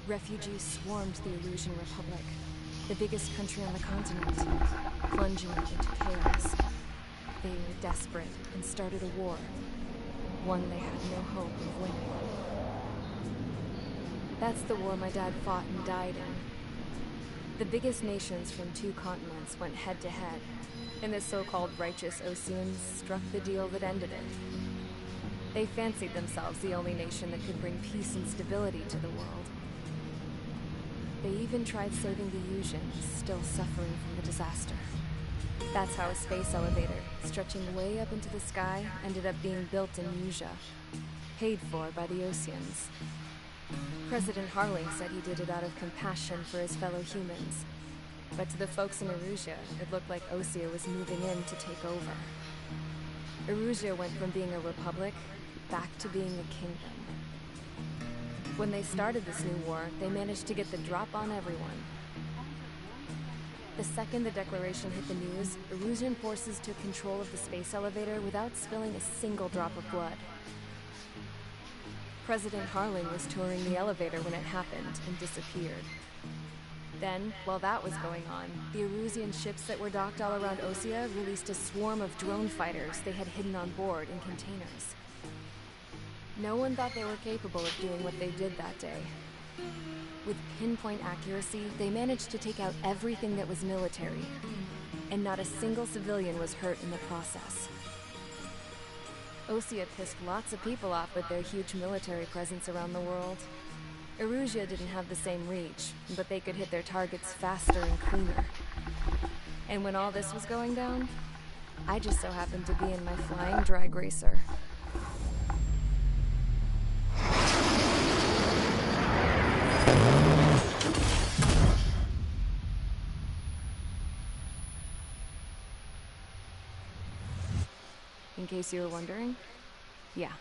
Refugees swarmed the Illusion Republic, the biggest country on the continent, plunging it into chaos. They were desperate and started a war, one they had no hope of winning. That's the war my dad fought and died in. The biggest nations from 2 continents went head-to-head, and the so-called righteous Oseans struck the deal that ended it. They fancied themselves the only nation that could bring peace and stability to the world. They even tried saving the Usians, still suffering from the disaster. That's how a space elevator, stretching way up into the sky, ended up being built in Usha, paid for by the Oseans. President Harling said he did it out of compassion for his fellow humans. But to the folks in Erusia, it looked like Osea was moving in to take over. Erusia went from being a republic back to being a kingdom. When they started this new war, they managed to get the drop on everyone. The second the declaration hit the news, Erusian forces took control of the space elevator without spilling a single drop of blood. President Harling was touring the elevator when it happened and disappeared. Then, while that was going on, the Erusian ships that were docked all around Osea released a swarm of drone fighters they had hidden on board in containers. No one thought they were capable of doing what they did that day. With pinpoint accuracy, they managed to take out everything that was military, and not a single civilian was hurt in the process. Osea pissed lots of people off with their huge military presence around the world. Erusia didn't have the same reach, but they could hit their targets faster and cleaner. And when all this was going down, I just so happened to be in my flying drag racer. In case you were wondering, yeah,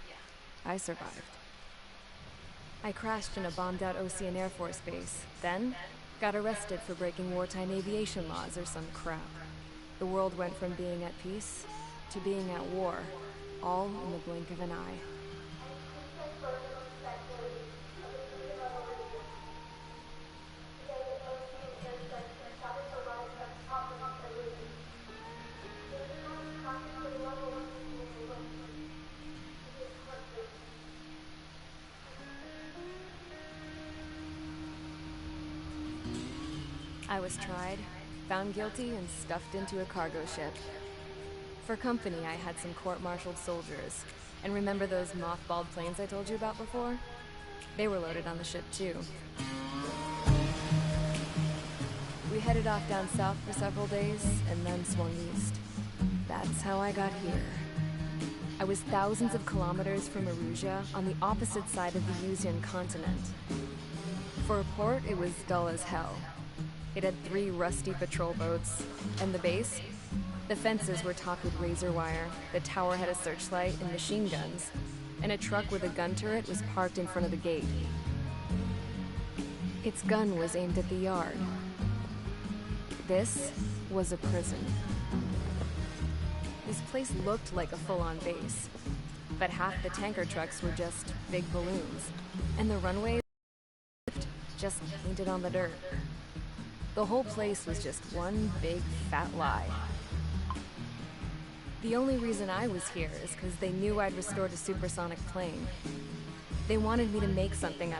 I survived. I crashed in a bombed-out Osean Air Force base, then got arrested for breaking wartime aviation laws or some crap. The world went from being at peace to being at war, all in the blink of an eye. I was tried, found guilty, and stuffed into a cargo ship. For company, I had some court-martialed soldiers. And remember those mothballed planes I told you about before? They were loaded on the ship, too. We headed off down south for several days, and then swung east. That's how I got here. I was thousands of kilometers from Erusia, on the opposite side of the Usian continent. For a port, it was dull as hell. It had 3 rusty patrol boats, and the base? The fences were topped with razor wire, the tower had a searchlight and machine guns, and a truck with a gun turret was parked in front of the gate. Its gun was aimed at the yard. This was a prison. This place looked like a full-on base, but half the tanker trucks were just big balloons, and the runway just painted on the dirt. The whole place was just one big fat lie. The only reason I was here is because they knew I'd restored a supersonic plane. They wanted me to make something out of